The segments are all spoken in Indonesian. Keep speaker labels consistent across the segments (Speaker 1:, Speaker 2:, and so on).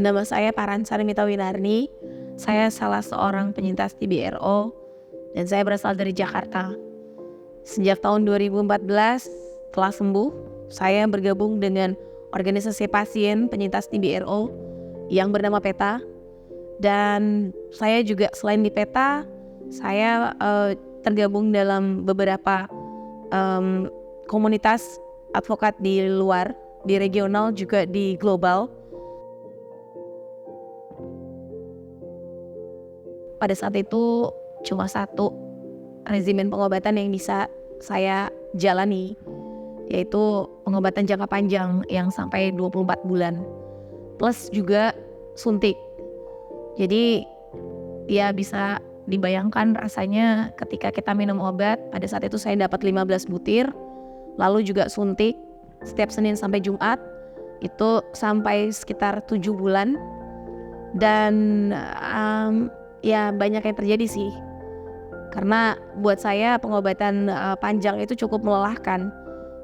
Speaker 1: Nama saya Paransari Mitawinarni. Saya salah seorang penyintas TB-RO dan saya berasal dari Jakarta. Sejak tahun 2014 setelah sembuh, saya bergabung dengan organisasi pasien penyintas TB-RO yang bernama PETA. Dan saya juga selain di PETA, saya tergabung dalam beberapa komunitas advokat di luar, di regional juga di global. Pada saat itu cuma satu regimen pengobatan yang bisa saya jalani, yaitu pengobatan jangka panjang yang sampai 24 bulan. Plus juga suntik. Jadi ya bisa dibayangkan rasanya ketika kita minum obat. Pada saat itu saya dapat 15 butir, lalu juga suntik setiap Senin sampai Jumat, itu sampai sekitar 7 bulan. Dan ya banyak yang terjadi sih, karena buat saya pengobatan panjang itu cukup melelahkan,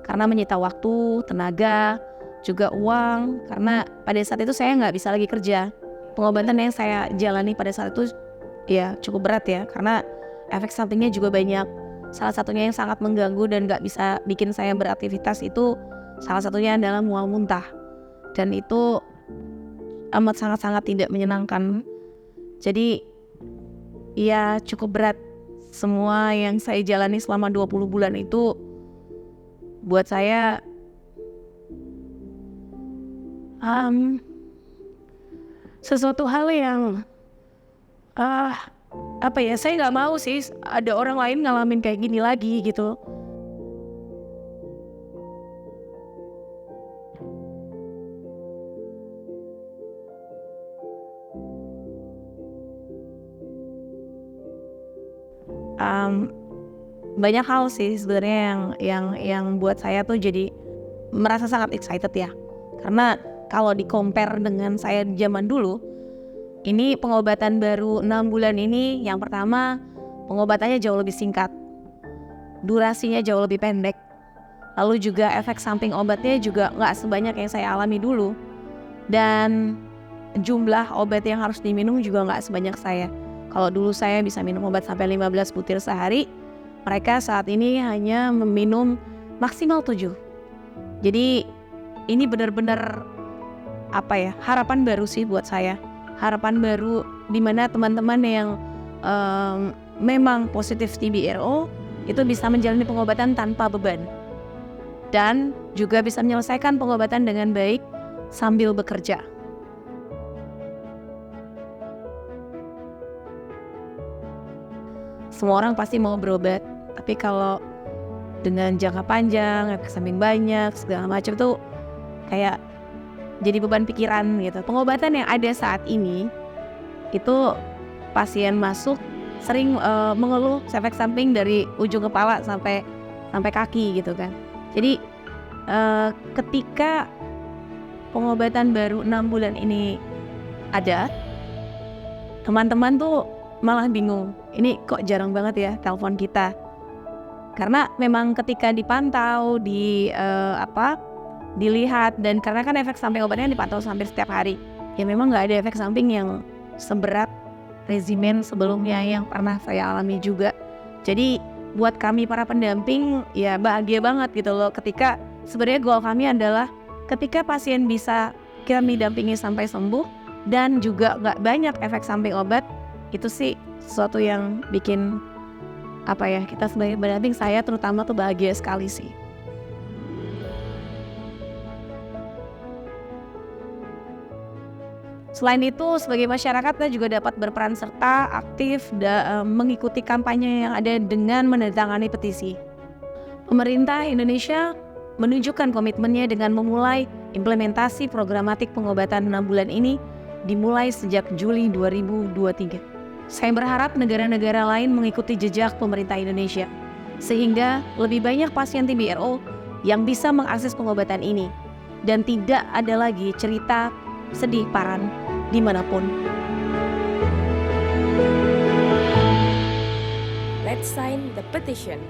Speaker 1: karena menyita waktu, tenaga, juga uang, karena pada saat itu saya nggak bisa lagi kerja. Pengobatan yang saya jalani pada saat itu ya cukup berat ya, karena efek sampingnya juga banyak. Salah satunya yang sangat mengganggu dan nggak bisa bikin saya beraktivitas itu salah satunya adalah mual muntah, dan itu amat sangat-sangat tidak menyenangkan. Jadi ya cukup berat. Semua yang saya jalani selama 20 bulan itu buat saya sesuatu hal yang saya nggak mau sih ada orang lain ngalamin kayak gini lagi gitu. Banyak hal sih sebenarnya yang buat saya tuh jadi merasa sangat excited ya, karena kalau di compare dengan saya zaman dulu, ini pengobatan baru 6 bulan ini, yang pertama pengobatannya jauh lebih singkat, durasinya jauh lebih pendek, lalu juga efek samping obatnya juga nggak sebanyak yang saya alami dulu, dan jumlah obat yang harus diminum juga nggak sebanyak saya. Kalau dulu saya bisa minum obat sampai 15 butir sehari, mereka saat ini hanya meminum maksimal 7. Jadi ini benar-benar harapan baru sih buat saya. Harapan baru di mana teman-teman yang memang positif TB-RO itu bisa menjalani pengobatan tanpa beban. Dan juga bisa menyelesaikan pengobatan dengan baik sambil bekerja. Semua orang pasti mau berobat, tapi kalau dengan jangka panjang, efek samping banyak, segala macam tuh kayak jadi beban pikiran gitu. Pengobatan yang ada saat ini itu pasien masuk sering mengeluh efek samping dari ujung kepala sampai kaki gitu kan. Jadi ketika pengobatan baru 6 bulan ini ada, teman-teman tuh malah bingung, ini kok jarang banget ya telepon kita. Karena memang ketika dipantau, dilihat, dan karena kan efek samping obatnya dipantau hampir setiap hari, ya memang nggak ada efek samping yang seberat regimen sebelumnya yang pernah saya alami juga. Jadi buat kami para pendamping ya bahagia banget gitu loh, ketika sebenarnya goal kami adalah ketika pasien bisa kita dampingi sampai sembuh dan juga nggak banyak efek samping obat. Itu sih sesuatu yang bikin kita sebagai pendamping, saya terutama tuh bahagia sekali sih. Selain itu, sebagai masyarakat kita juga dapat berperan serta aktif mengikuti kampanye yang ada dengan menandatangani petisi. Pemerintah Indonesia menunjukkan komitmennya dengan memulai implementasi programatik pengobatan 6 bulan ini dimulai sejak Juli 2023. Saya berharap negara-negara lain mengikuti jejak pemerintah Indonesia, sehingga lebih banyak pasien TB-RO yang bisa mengakses pengobatan ini, dan tidak ada lagi cerita sedih Paran dimanapun.
Speaker 2: Let's sign the petition.